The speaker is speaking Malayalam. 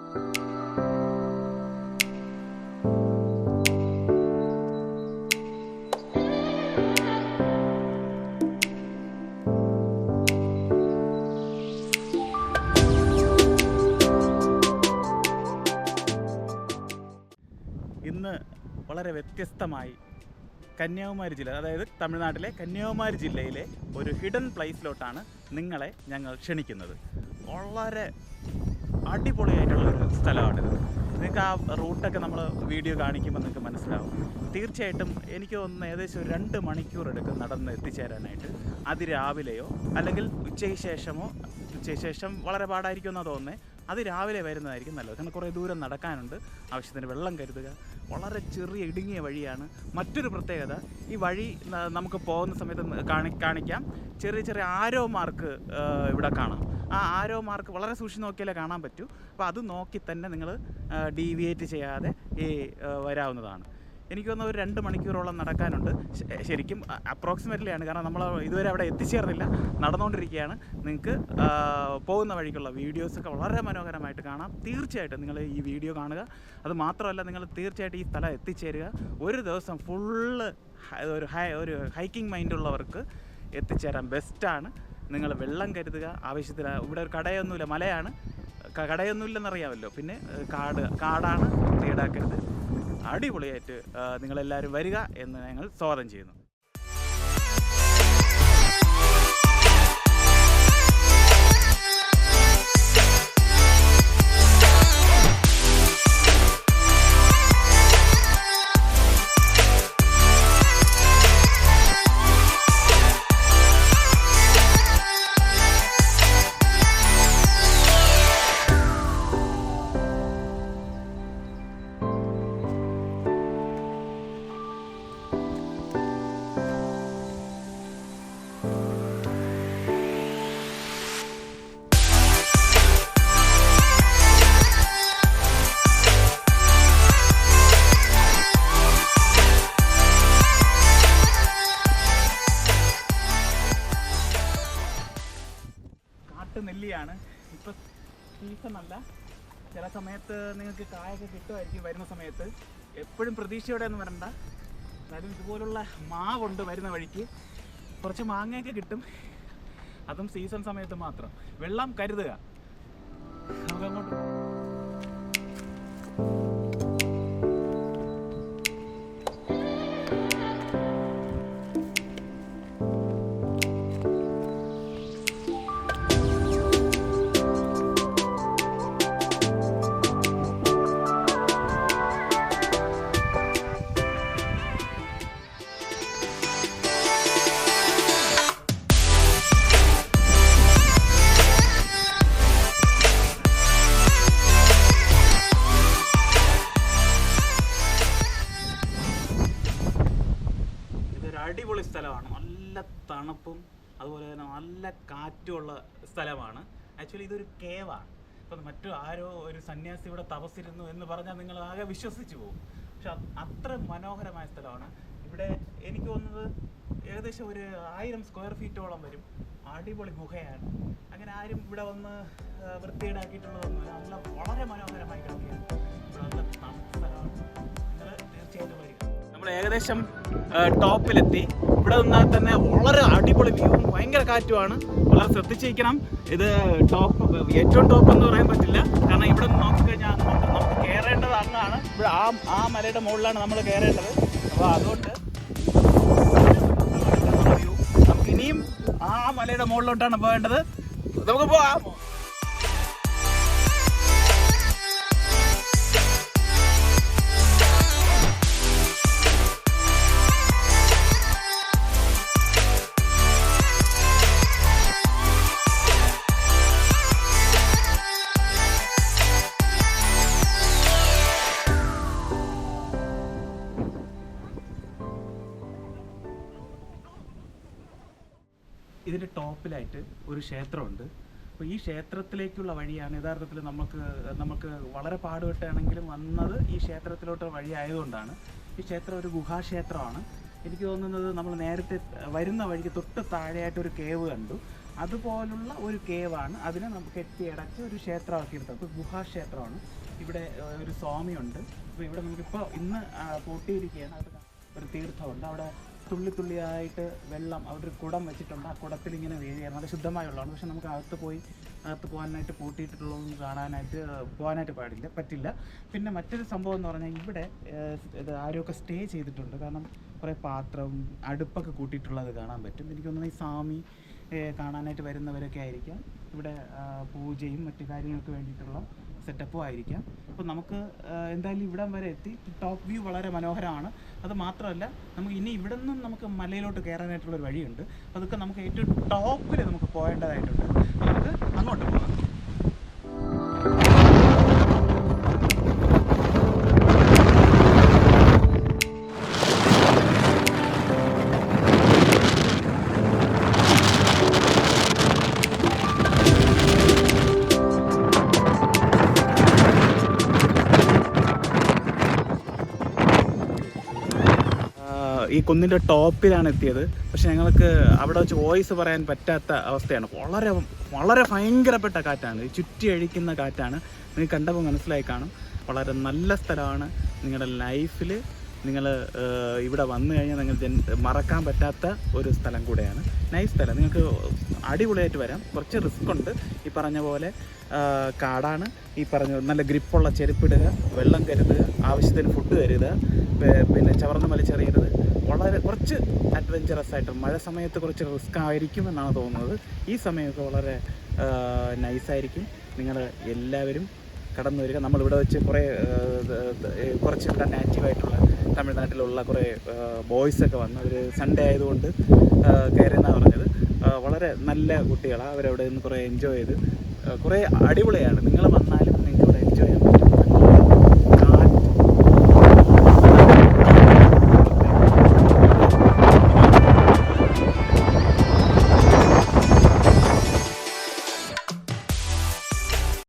ഇന്ന് വളരെ വ്യത്യസ്തമായി കന്യാകുമാരി ജില്ല, അതായത് തമിഴ്നാട്ടിലെ കന്യാകുമാരി ജില്ലയിലെ ഒരു ഹിഡൻ പ്ലേസിലോട്ടാണ് നിങ്ങളെ ഞങ്ങൾ ക്ഷണിക്കുന്നത്. വളരെ അടിപൊളിയായിട്ടുള്ളൊരു സ്ഥലമാണിത്. നിങ്ങൾക്ക് ആ റൂട്ടൊക്കെ നമ്മൾ വീഡിയോ കാണിക്കുമ്പോൾ നിങ്ങൾക്ക് മനസ്സിലാവും. തീർച്ചയായിട്ടും എനിക്ക് തോന്നുന്നു ഏകദേശം ഒരു 2 മണിക്കൂർ എടുക്കും നടന്ന് എത്തിച്ചേരാനായിട്ട്. അതിരാവിലെയോ അല്ലെങ്കിൽ ഉച്ചയ്ക്ക് ശേഷം വളരെ പാടായിരിക്കുമെന്നാണ് തോന്നുന്നത്. അത് രാവിലെ വരുന്നതായിരിക്കും നല്ലത്. കാരണം കുറേ ദൂരം നടക്കാനുണ്ട്, ആവശ്യത്തിന് വെള്ളം കരുതുക. വളരെ ചെറിയ ഇടുങ്ങിയ വഴിയാണ്. മറ്റൊരു പ്രത്യേകത, ഈ വഴി നമുക്ക് പോകുന്ന സമയത്ത് കാണിക്കാം, ചെറിയ ചെറിയ ആരോ മാർക്ക് ഇവിടെ കാണാം. ആ ആരോ മാർക്ക് വളരെ സൂക്ഷിച്ച് നോക്കിയാലേ കാണാൻ പറ്റൂ. അപ്പോൾ അത് നോക്കി തന്നെ നിങ്ങൾ ഡീവിയേറ്റ് ചെയ്യാതെ വരാവുന്നതാണ്. എനിക്ക് തോന്നുന്നു ഒരു 2 മണിക്കൂറോളം നടക്കാനുണ്ട്. ശരിക്കും അപ്രോക്സിമേറ്റ്ലി ആണ്, കാരണം നമ്മൾ ഇതുവരെ അവിടെ എത്തിച്ചേർന്നില്ല, നടന്നുകൊണ്ടിരിക്കുകയാണ്. നിങ്ങൾക്ക് പോകുന്ന വഴിക്കുള്ള വീഡിയോസൊക്കെ വളരെ മനോഹരമായിട്ട് കാണാം. തീർച്ചയായിട്ടും നിങ്ങൾ ഈ വീഡിയോ കാണുക. അത് മാത്രമല്ല, നിങ്ങൾ തീർച്ചയായിട്ടും ഈ സ്ഥലം എത്തിച്ചേരുക. ഒരു ദിവസം ഫുള്ള് ഒരു ഹൈക്കിംഗ് മൈൻഡുള്ളവർക്ക് എത്തിച്ചേരാൻ ബെസ്റ്റാണ്. നിങ്ങൾ വെള്ളം കരുതുക. ആവശ്യത്തിന് ഇവിടെ ഒരു കടയൊന്നുമില്ല, മലയാണ്, കടയൊന്നുമില്ലെന്നറിയാമല്ലോ. പിന്നെ കാടാണ്, വൃത്തിയേടാക്കരുത്. അടിപൊളിയായിട്ട് നിങ്ങളെല്ലാവരും വരിക എന്ന് ഞങ്ങൾ സ്വാഗതം ചെയ്യുന്നു. നെല്ലിയാണ് ഇപ്പോൾ സീസണല്ല. ചില സമയത്ത് നിങ്ങൾക്ക് കായൊക്കെ കിട്ടുമായിരിക്കും വരുന്ന സമയത്ത്. എപ്പോഴും പ്രതീക്ഷയോടെ ഒന്നും വരണ്ട. എന്നാലും ഇതുപോലുള്ള മാവുണ്ട്, വരുന്ന വഴിക്ക് കുറച്ച് മാങ്ങയൊക്കെ കിട്ടും. അതും സീസൺ സമയത്ത് മാത്രം. വെള്ളം കരുതുക. നമുക്കങ്ങോട്ട് അടിപൊളി സ്ഥലമാണ്. നല്ല തണുപ്പും അതുപോലെ തന്നെ നല്ല കാറ്റുമുള്ള സ്ഥലമാണ്. ആക്ച്വലി ഇതൊരു കേവാണ്. ഇപ്പം ആരോ ഒരു സന്യാസി ഇവിടെ തപസ്സിരുന്നു എന്ന് പറഞ്ഞാൽ നിങ്ങൾ ആകെ വിശ്വസിച്ച് പോകും. പക്ഷെ അത്ര മനോഹരമായ സ്ഥലമാണ്. ഇവിടെ എനിക്ക് തോന്നുന്നത് ഏകദേശം ഒരു 1000 സ്ക്വയർ ഫീറ്റോളം വരും. അടിപൊളി ഗുഹയാണ്. അങ്ങനെ ആരും ഇവിടെ വന്ന് വൃത്തിയേടാക്കിയിട്ടുള്ളതൊന്നുമില്ല. നല്ല വളരെ മനോഹരമായി കിടക്കുകയാണ്. ഇവിടെ നല്ല തണുത്ത സ്ഥലമാണ്. നിങ്ങൾ തീർച്ചയായിട്ടും വരിക. നമ്മൾ ഏകദേശം ടോപ്പിലെത്തി. ഇവിടെ നിന്നാൽ തന്നെ വളരെ അടിപൊളി വ്യൂവും ഭയങ്കര കാറ്റുമാണ്. വളരെ ശ്രദ്ധിച്ചിരിക്കണം. ഇത് ഏറ്റവും ടോപ്പ് എന്ന് പറയാൻ പറ്റില്ല, കാരണം ഇവിടെ നിന്ന് നോക്കിക്കഴിഞ്ഞാൽ നമുക്ക് കയറേണ്ടത് അങ്ങാണ്. ഇവിടെ ആ മലയുടെ മുകളിലാണ് നമ്മൾ കയറേണ്ടത്. അപ്പോൾ അതുകൊണ്ട് നമുക്ക് ഇനിയും ആ മലയുടെ മുകളിലോട്ടാണ് പോകേണ്ടത്. നമുക്ക് പോകാം. ഇതിൻ്റെ ടോപ്പിലായിട്ട് ഒരു ക്ഷേത്രമുണ്ട്. അപ്പോൾ ഈ ക്ഷേത്രത്തിലേക്കുള്ള വഴിയാണ് യഥാർത്ഥത്തിൽ നമുക്ക് വളരെ പാടുപെട്ടാണെങ്കിലും വന്നത് ഈ ക്ഷേത്രത്തിലോട്ട് വഴിയായതുകൊണ്ടാണ്. ഈ ക്ഷേത്രം ഒരു ഗുഹാക്ഷേത്രമാണ്. എനിക്ക് തോന്നുന്നത് നമ്മൾ നേരത്തെ വരുന്ന വഴിക്ക് തൊട്ട് താഴെയായിട്ടൊരു കേവ് കണ്ടു. അതുപോലുള്ള ഒരു കേവാണ്. അതിനെ നമുക്ക് കെട്ടിയടച്ച ഒരു ക്ഷേത്രമാക്കി എടുത്തത്. അപ്പോൾ ഗുഹാക്ഷേത്രമാണ്. ഇവിടെ ഒരു സ്വാമിയുണ്ട്. അപ്പോൾ ഇവിടെ നമുക്കിപ്പോൾ ഇന്ന് പൂട്ടിയിരിക്കുകയാണ്. അത് ഒരു തീർത്ഥമുണ്ട്. അവിടെ തുള്ളി തുള്ളിയായിട്ട് വെള്ളം, അവിടെ ഒരു കുടം വെച്ചിട്ടുണ്ട്. ആ കുടത്തിൽ ഇങ്ങനെ വീഴുകയാണ്. അത് ശുദ്ധമായ വെള്ളമാണ്. പക്ഷെ നമുക്ക് അകത്ത് പോകാനായിട്ട് പൂട്ടിയിട്ടുള്ളതൊന്നും പോകാനായിട്ട് പറ്റില്ല. പിന്നെ മറ്റൊരു സംഭവം എന്ന് പറഞ്ഞാൽ ഇവിടെ ഇത് ആരൊക്കെ സ്റ്റേ ചെയ്തിട്ടുണ്ട്. കാരണം കുറേ പാത്രം, അടുപ്പൊക്കെ കൂട്ടിയിട്ടുള്ളത് കാണാൻ പറ്റും. എനിക്ക് തോന്നുന്നു ഈ സ്വാമി കാണാനായിട്ട് വരുന്നവരൊക്കെ ആയിരിക്കാം. ഇവിടെ പൂജയും മറ്റു കാര്യങ്ങൾക്ക് വേണ്ടിയിട്ടുള്ള സെറ്റപ്പും ആയിരിക്കാം. അപ്പോൾ നമുക്ക് എന്തായാലും ഇവിടം വരെ എത്തി. ടോപ്പ് വ്യൂ വളരെ മനോഹരമാണ്. അത് മാത്രമല്ല, നമുക്ക് ഇനി ഇവിടെ നിന്നും നമുക്ക് മലയിലോട്ട് കയറാനായിട്ടുള്ളൊരു വഴിയുണ്ട്. അതൊക്കെ നമുക്ക് ഏറ്റവും ടോപ്പിൽ നമുക്ക് പോകേണ്ടതായിട്ടുണ്ട്. നമുക്ക് അങ്ങോട്ട് പോകാം. ഈ കുന്നിൻ്റെ ടോപ്പിലാണ് എത്തിയത്. പക്ഷെ ഞങ്ങൾക്ക് അവിടെ വെച്ച് വോയിസ് പറയാൻ പറ്റാത്ത അവസ്ഥയാണ്. വളരെ വളരെ ഭയങ്കരപ്പെട്ട കാറ്റാണ്, ചുറ്റി അഴിക്കുന്ന കാറ്റാണ്. നിങ്ങൾക്ക് കണ്ടപ്പോൾ മനസ്സിലായി കാണും. വളരെ നല്ല സ്ഥലമാണ്. നിങ്ങളുടെ ലൈഫിൽ നിങ്ങൾ ഇവിടെ വന്നു കഴിഞ്ഞാൽ നിങ്ങൾ മറക്കാൻ പറ്റാത്ത ഒരു സ്ഥലം കൂടെയാണ്. നൈസ് സ്ഥലം. നിങ്ങൾക്ക് അടിപൊളിയായിട്ട് വരാം. കുറച്ച് റിസ്ക് ഉണ്ട്. ഈ പറഞ്ഞ പോലെ കാടാണ്. ഈ പറഞ്ഞ നല്ല ഗ്രിപ്പുള്ള ചെരുപ്പിടുക, വെള്ളം കരുതുക, ആവശ്യത്തിന് ഫുഡ് കരുതുക, പിന്നെ ചവർന്ന് വലിച്ചെറിയരുത്. വളരെ കുറച്ച് അഡ്വഞ്ചറസ് ആയിട്ട്, മഴ സമയത്ത് കുറച്ച് റിസ്ക് ആയിരിക്കുമെന്നാണ് തോന്നുന്നത്. ഈ സമയമൊക്കെ വളരെ നൈസായിരിക്കും. നിങ്ങൾ എല്ലാവരും കടന്നു വരിക. നമ്മളിവിടെ വെച്ച് കുറച്ച് ഇവിടെ നാറ്റീവായിട്ടുള്ള തമിഴ്നാട്ടിലുള്ള കുറേ ബോയ്സൊക്കെ വന്ന്, അവർ സൺഡേ ആയതുകൊണ്ട് കയറിയെന്നാണ് പറഞ്ഞത്. വളരെ നല്ല കുട്ടികളാണ്. അവരവിടെ നിന്ന് കുറേ എൻജോയ് ചെയ്ത് കുറേ അടിപൊളിയാണ്. നിങ്ങൾ വന്നാലും